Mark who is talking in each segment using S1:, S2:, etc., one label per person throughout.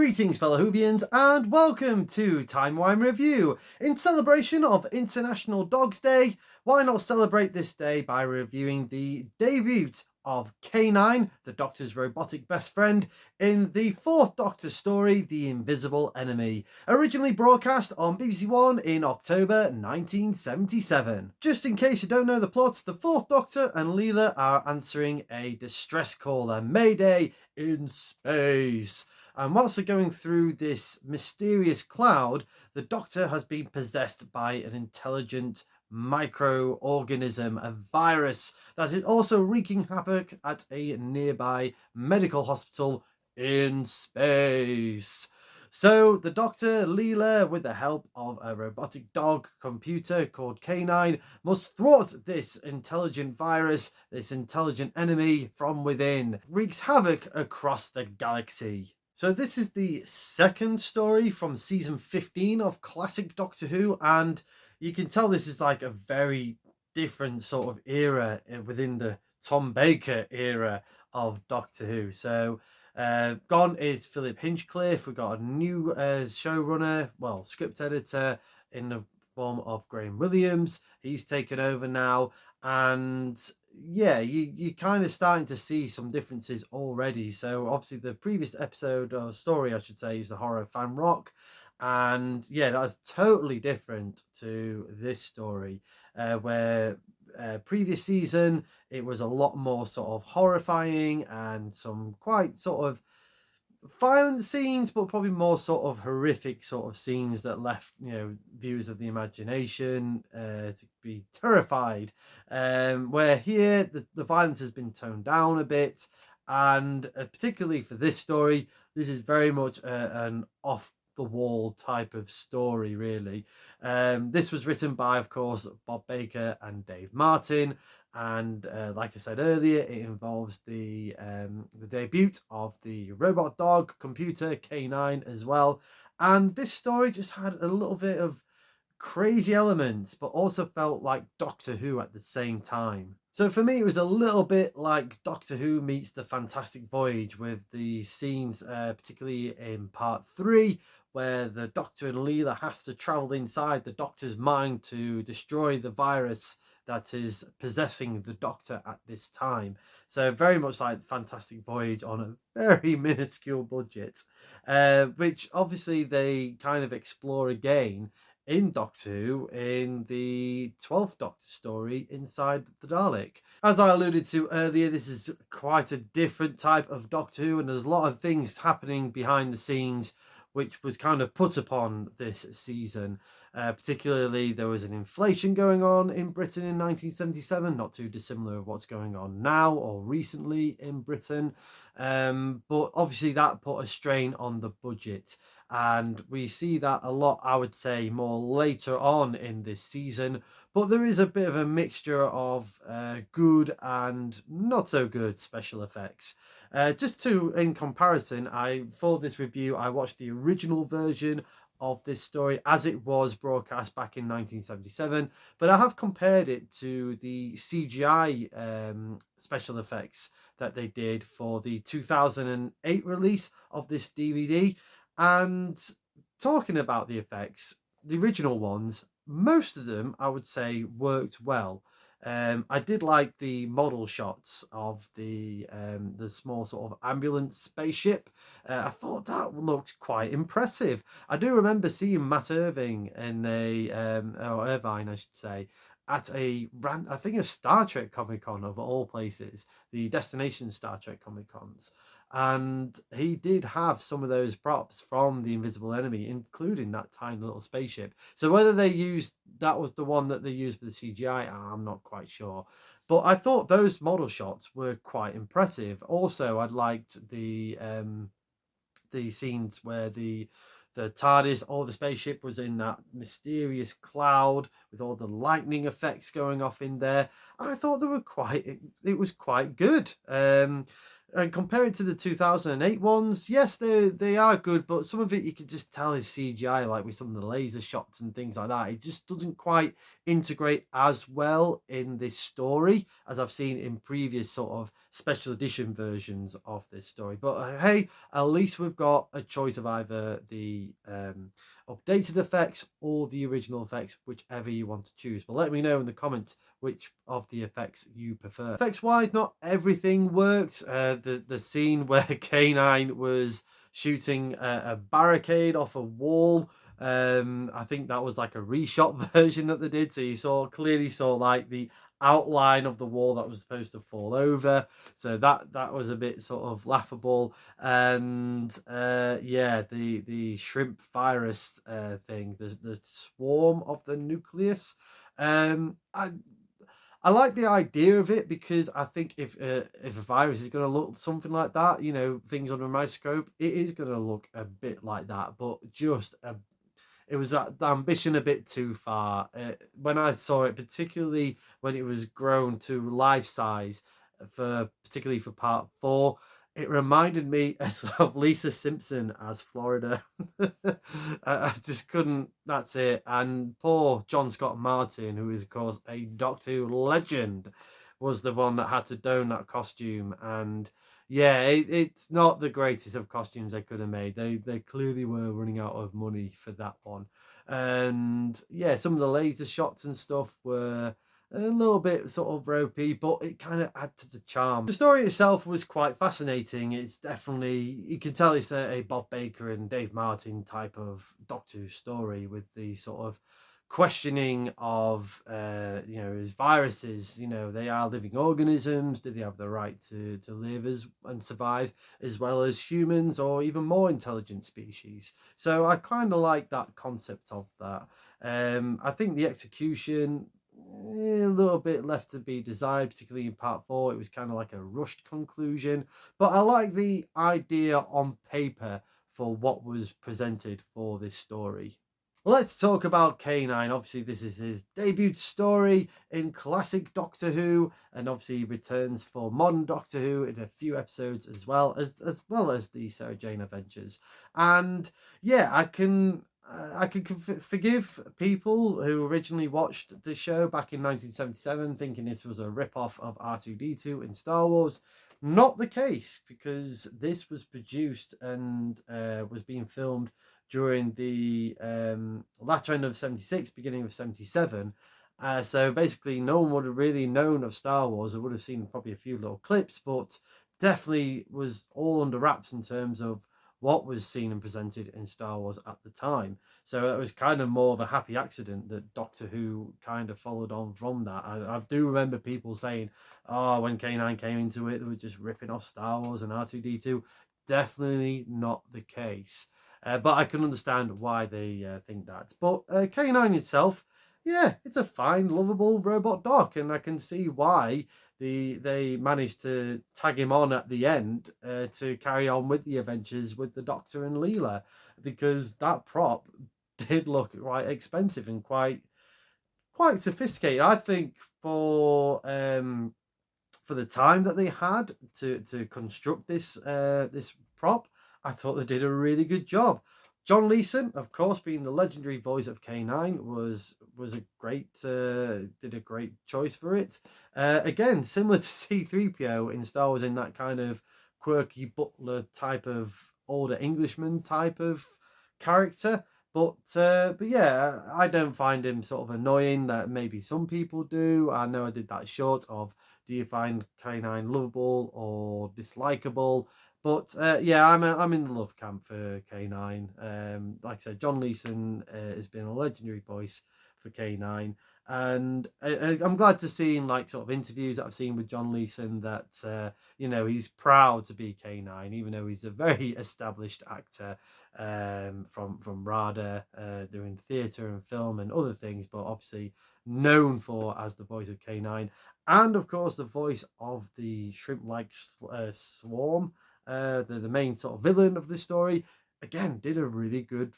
S1: Greetings fellow Whovians and welcome to Timey Wimey Review. In celebration of International Dogs Day, why not celebrate this day by reviewing the debut of K9, the Doctor's robotic best friend, in the fourth Doctor story, The Invisible Enemy, originally broadcast on BBC One in October 1977. Just in case you don't know the plot, the fourth Doctor and Leela are answering a distress caller, Mayday in space. And whilst they're going through this mysterious cloud, the Doctor has been possessed by an intelligent microorganism, a virus that is also wreaking havoc at a nearby medical hospital in space. So the Doctor, Leela, with the help of a robotic dog computer called K9, must thwart this intelligent virus, this intelligent enemy from within, wreaks havoc across the galaxy. So this is the second story from season 15 of classic Doctor Who, and you can tell this is like a very different sort of era within the Tom Baker era of Doctor Who. So gone is Philip Hinchcliffe. We've got a new showrunner, well, script editor in the form of Graham Williams. He's taken over now, and yeah, you're kind of starting to see some differences already. So obviously the previous episode or story, I should say, is the horror Fan Rock, and yeah, that's totally different to this story, where previous season it was a lot more sort of horrifying and some quite sort of violent scenes, but probably more sort of horrific sort of scenes that left, you know, viewers of the imagination to be terrified. Where here the violence has been toned down a bit, and particularly for this story, this is very much an off the wall type of story, really. This was written by, of course, Bob Baker and Dave Martin, and like I said earlier, it involves the debut of the robot dog computer K9 as well. And this story just had a little bit of crazy elements, but also felt like Doctor Who at the same time. So for me, it was a little bit like Doctor Who meets The Fantastic Voyage, with the scenes, particularly in part 3, where the Doctor and Leela have to travel inside the Doctor's mind to destroy the virus that is possessing the Doctor at this time. So very much like Fantastic Voyage on a very minuscule budget, which obviously they kind of explore again in Doctor Who in the 12th Doctor story, Inside the Dalek. As I alluded to earlier, this is quite a different type of Doctor Who, and there's a lot of things happening behind the scenes which was kind of put upon this season. Particularly, there was an inflation going on in Britain in 1977, not too dissimilar of what's going on now or recently in Britain. But obviously that put a strain on the budget. And we see that a lot, I would say, more later on in this season. But there is a bit of a mixture of good and not so good special effects. In comparison, for this review, I watched the original version of this story as it was broadcast back in 1977, but I have compared it to the CGI special effects that they did for the 2008 release of this DVD. And talking about the effects, the original ones, most of them I would say worked well. I did like the model shots of the small sort of ambulance spaceship. I thought that looked quite impressive. I do remember seeing Matt Irving in or Irvine, I should say, at I think a Star Trek Comic Con of all places, the Destination Star Trek Comic Cons. And he did have some of those props from The Invisible Enemy, including that tiny little spaceship. So whether that was the one that they used for the CGI, I'm not quite sure. But I thought those model shots were quite impressive. Also, I liked the scenes where the TARDIS or the spaceship was in that mysterious cloud with all the lightning effects going off in there. I thought they were it was quite good. And compare it to the 2008 ones, yes, they are good, but some of it you can just tell is CGI, like with some of the laser shots and things like that. It just doesn't quite integrate as well in this story as I've seen in previous sort of special edition versions of this story. But hey, at least we've got a choice of either the updated effects or the original effects, whichever you want to choose. But let me know in the comments which of the effects you prefer. Effects wise, not everything worked. The scene where K9 was shooting a barricade off a wall, I think that was like a reshot version that they did, so you clearly saw like the outline of the wall that was supposed to fall over, so that was a bit sort of laughable. And yeah, the shrimp virus thing, the swarm of the nucleus, I like the idea of it, because I think if a virus is going to look something like that, you know, things under a microscope, it is going to look a bit like that. But just it was that the ambition a bit too far. When I saw it, particularly when it was grown to life size, particularly for part 4, it reminded me of Lisa Simpson as Florida. I just couldn't. That's it. And poor John Scott Martin, who is of course a Doctor Who legend, was the one that had to don that costume. And yeah, it's not the greatest of costumes they could have made. They clearly were running out of money for that one. And yeah, some of the laser shots and stuff were a little bit sort of ropey, but it kind of added to the charm. The story itself was quite fascinating. It's definitely, you can tell it's a Bob Baker and Dave Martin type of Doctor Who story, with the sort of questioning of you know, as viruses, you know, they are living organisms. Do they have the right to live as and survive as well as humans, or even more intelligent species? So I kind of like that concept of that. I think the execution, a little bit left to be desired, particularly in part 4. It was kind of like a rushed conclusion, but I like the idea on paper for what was presented for this story. Let's talk about K9. Obviously, this is his debut story in classic Doctor Who, and obviously he returns for modern Doctor Who in a few episodes, as well as the Sarah Jane Adventures. And yeah, I can forgive people who originally watched the show back in 1977 thinking this was a rip-off of R2-D2 in Star Wars. Not the case, because this was produced and was being filmed during the latter end of 76, beginning of 77. So basically, no one would have really known of Star Wars. They would have seen probably a few little clips, but definitely was all under wraps in terms of what was seen and presented in Star Wars at the time. So it was kind of more of a happy accident that Doctor Who kind of followed on from that. I do remember people saying, oh, when K9 came into it, they were just ripping off Star Wars and R2-D2. Definitely not the case. But I can understand why they think that. But K9 itself, yeah, it's a fine, lovable robot dog, and I can see why they managed to tag him on at the end to carry on with the adventures with the Doctor and Leela, because that prop did look quite expensive and quite sophisticated. I think for the time that they had to construct this prop, I thought they did a really good job. John Leeson, of course, being the legendary voice of K9, was a great did a great choice for it. Again, similar to C3PO in Star Wars, in that kind of quirky butler type of older Englishman type of character. But yeah, I don't find him sort of annoying that maybe some people do. I know I did that short of, do you find K9 lovable or dislikable? But yeah, I'm in the love camp for K9. Like I said, John Leeson has been a legendary voice for K9, and I'm glad to see in like sort of interviews that I've seen with John Leeson that you know, he's proud to be K9, even though he's a very established actor from RADA, doing theatre and film and other things, but obviously known for as the voice of K9, and of course the voice of the shrimp-like swarm, the main sort of villain of the story. Again, did a really good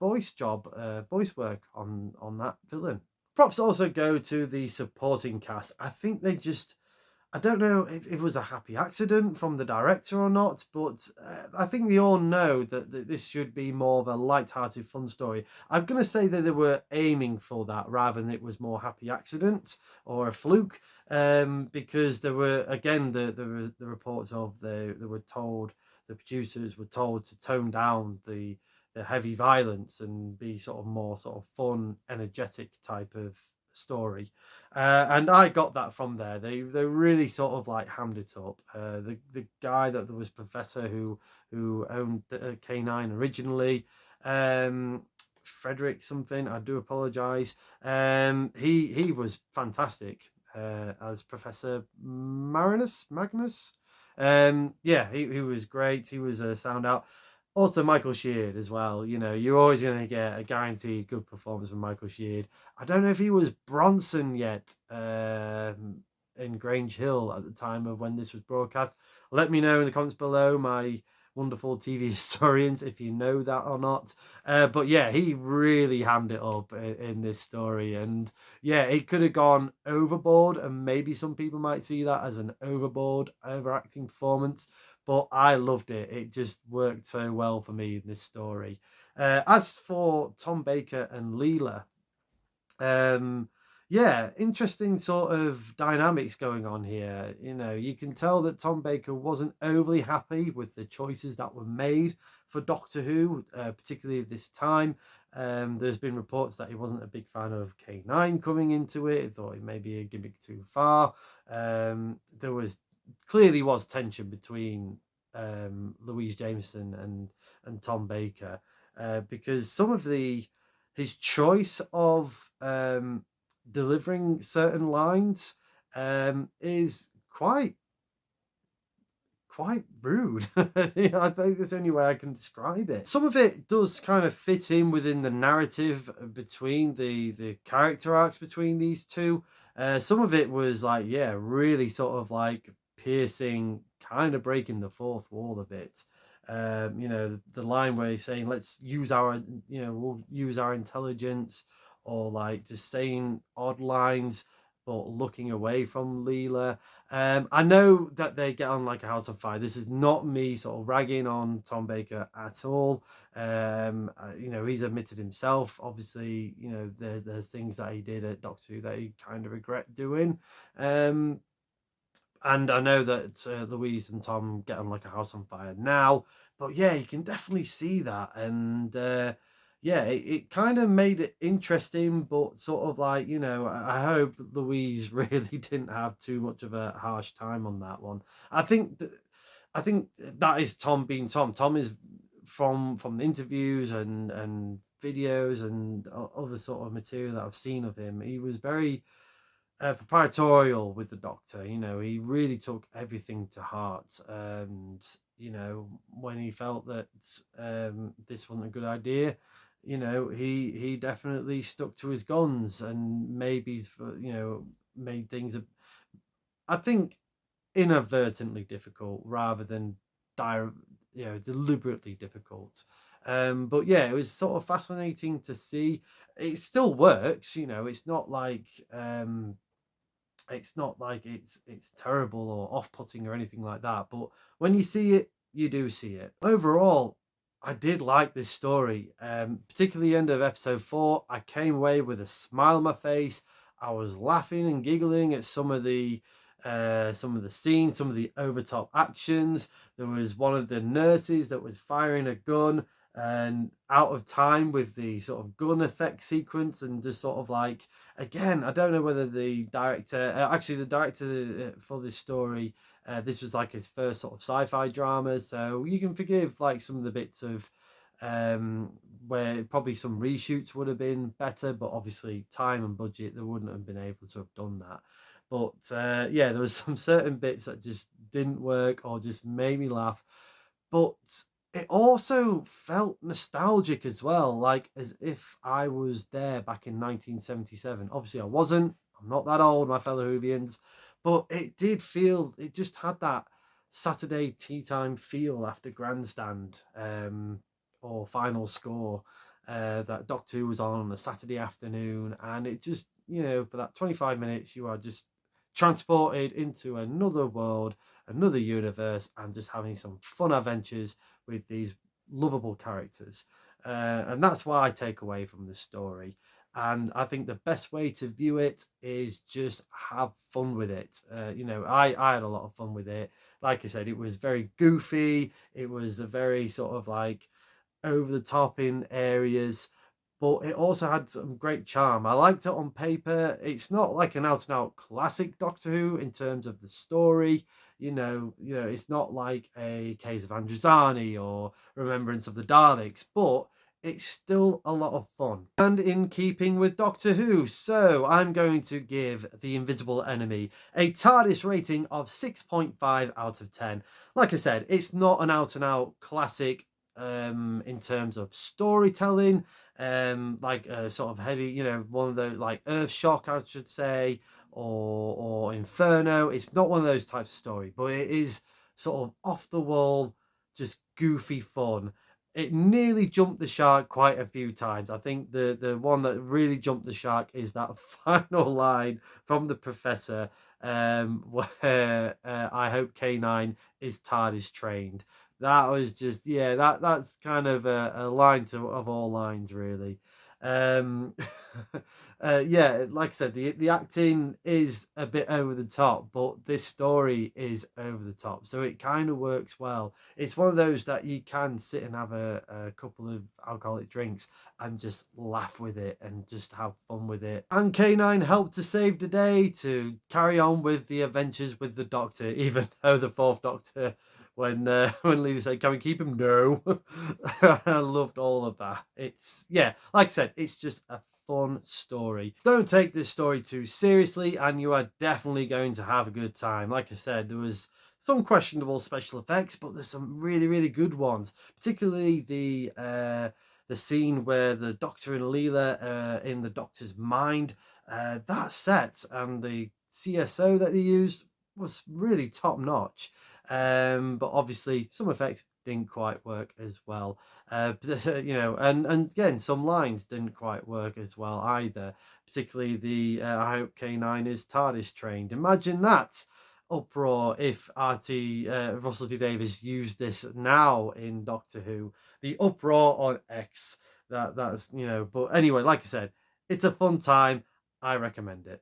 S1: voice job, voice work on that villain. Props also go to the supporting cast. I think they just, I don't know if it was a happy accident from the director or not, but I think they all know that this should be more of a light-hearted, fun story. I'm going to say that they were aiming for that rather than it was more happy accident or a fluke, because there were, again, the reports of they were told, the producers were told to tone down the heavy violence and be sort of more sort of fun, energetic type of story. And I got that from there. They really sort of like hammed it up. The guy that was Professor who owned the K9 originally, um, Frederick something. I do apologise. He was fantastic as Professor Magnus. Yeah, he was great. He was a sound out. Also, Michael Sheard as well. You know, you're always going to get a guaranteed good performance from Michael Sheard. I don't know if he was Bronson yet in Grange Hill at the time of when this was broadcast. Let me know in the comments below, my wonderful TV historians, if you know that or not. But yeah, he really hammed it up in this story. And yeah, it could have gone overboard, and maybe some people might see that as an overboard, overacting performance. But I loved it. It just worked so well for me in this story. As for Tom Baker and Leela, um, yeah, interesting sort of dynamics going on here. You know, you can tell that Tom Baker wasn't overly happy with the choices that were made for Doctor Who, particularly at this time. There's been reports that he wasn't a big fan of K9 coming into it. He thought it may be a gimmick too far. There was clearly was tension between Louise Jameson and Tom Baker, because some of the his choice of delivering certain lines is quite rude. I think that's the only way I can describe it. Some of it does kind of fit in within the narrative between the character arcs between these two. Some of it was like, yeah, really sort of like piercing, kind of breaking the fourth wall a bit. You know, the line where he's saying, let's use our, you know, we'll use our intelligence, or like just saying odd lines, but looking away from Leela. I know that they get on like a house on fire. This is not me sort of ragging on Tom Baker at all. You know, he's admitted himself. Obviously, you know, there's things that he did at Doctor Who that he kind of regret doing. And I know that Louise and Tom get on like a house on fire now, but yeah, you can definitely see that. And yeah, it kind of made it interesting, but sort of like, you know, I hope Louise really didn't have too much of a harsh time on that one. I think that, I think that is Tom being Tom. Tom is from the interviews and videos and other sort of material that I've seen of him. He was very proprietorial with the Doctor. You know, he really took everything to heart. And you know, when he felt that this wasn't a good idea, you know, he definitely stuck to his guns, and maybe for, you know, made things I think inadvertently difficult rather than you know, deliberately difficult. But yeah, it was sort of fascinating to see. It still works, you know. It's not like it's terrible or off-putting or anything like that, but when you see it, you do see it. Overall, I did like this story, particularly the end of episode 4. I came away with a smile on my face. I was laughing and giggling at some of the scenes, some of the overtop actions. There was one of the nurses that was firing a gun and out of time with the sort of gun effect sequence, and just sort of like, again, I don't know whether the director, actually the director for this story, this was like his first sort of sci-fi drama, so you can forgive like some of the bits of um where probably some reshoots would have been better, but obviously time and budget, they wouldn't have been able to have done that. But yeah, there was some certain bits that just didn't work or just made me laugh. But it also felt nostalgic as well, like as if I was there back in 1977. Obviously, I wasn't. I'm not that old, my fellow Whovians, but it did feel. It just had that Saturday tea time feel after Grandstand or Final Score. That Doctor Who was on a Saturday afternoon, and it just, you know, for that 25 minutes, you are just transported into another world, another universe, and just having some fun adventures with these lovable characters. And that's what I take away from the story. And I think the best way to view it is just have fun with it. I had a lot of fun with it. Like I said, it was very goofy. It was a very sort of like over the top in areas, but it also had some great charm. I liked it on paper. It's not like an out and out classic Doctor Who in terms of the story. It's not like a Case of Androzani or Remembrance of the Daleks, but it's still a lot of fun and in keeping with Doctor Who. So I'm going to give The Invisible Enemy a TARDIS rating of 6.5 out of 10. Like I said, it's not an out and out classic in terms of storytelling, like a sort of heavy, one of those like Earthshock, I should say, or Inferno. It's not one of those types of story, but it is sort of off the wall, just goofy fun. It nearly jumped the shark quite a few times. I think the one that really jumped the shark is that final line from the professor, where I hope K9 is TARDIS trained. That was just, yeah, that's kind of a line of all lines, really. um yeah, like I said, the acting is a bit over the top, but this story is over the top, so it kind of works well. It's one of those that you can sit and have a couple of alcoholic drinks and just laugh with it and just have fun with it. And K9 helped to save the day, to carry on with the adventures with the Doctor, even though the fourth Doctor, when Lily said, "Can we keep him?" No. I loved all of that. It's, yeah, like I said, it's just a fun story. Don't take this story too seriously, and you are definitely going to have a good time. Like I said, there was some questionable special effects, but there's some really, really good ones. Particularly the scene where the Doctor and Leela in the Doctor's mind. That set and the CSO that they used was really top notch. But obviously some effects didn't quite work as well. And again, some lines didn't quite work as well either. Particularly the I hope K9 is TARDIS trained. Imagine that uproar if Russell T Davies used this now in Doctor Who. The uproar on X. That's But anyway, like I said, it's a fun time. I recommend it.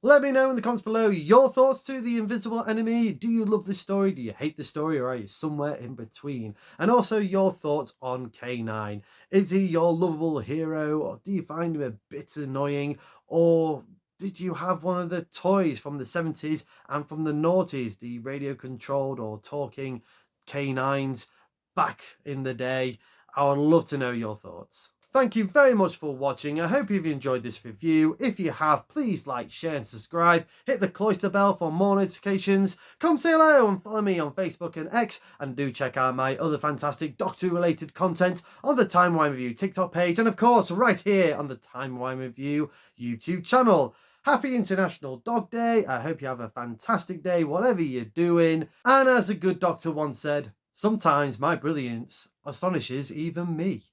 S1: Let me know in the comments below your thoughts to The Invisible Enemy. Do you love this story? Do you hate the story? Or are you somewhere in between? And also your thoughts on K9. Is he your lovable hero? Or do you find him a bit annoying? Or did you have one of the toys from the 70s and from the noughties, the radio controlled or talking K9s back in the day? I would love to know your thoughts. Thank you very much for watching. I hope you've enjoyed this review. If you have, please like, share and subscribe. Hit the cloister bell for more notifications. Come say hello and follow me on Facebook and X. And do check out my other fantastic Doctor Who related content on the Timey Wimey Review TikTok page. And of course, right here on the Timey Wimey Review YouTube channel. Happy International Dog Day. I hope you have a fantastic day, whatever you're doing. And as a good doctor once said, sometimes my brilliance astonishes even me.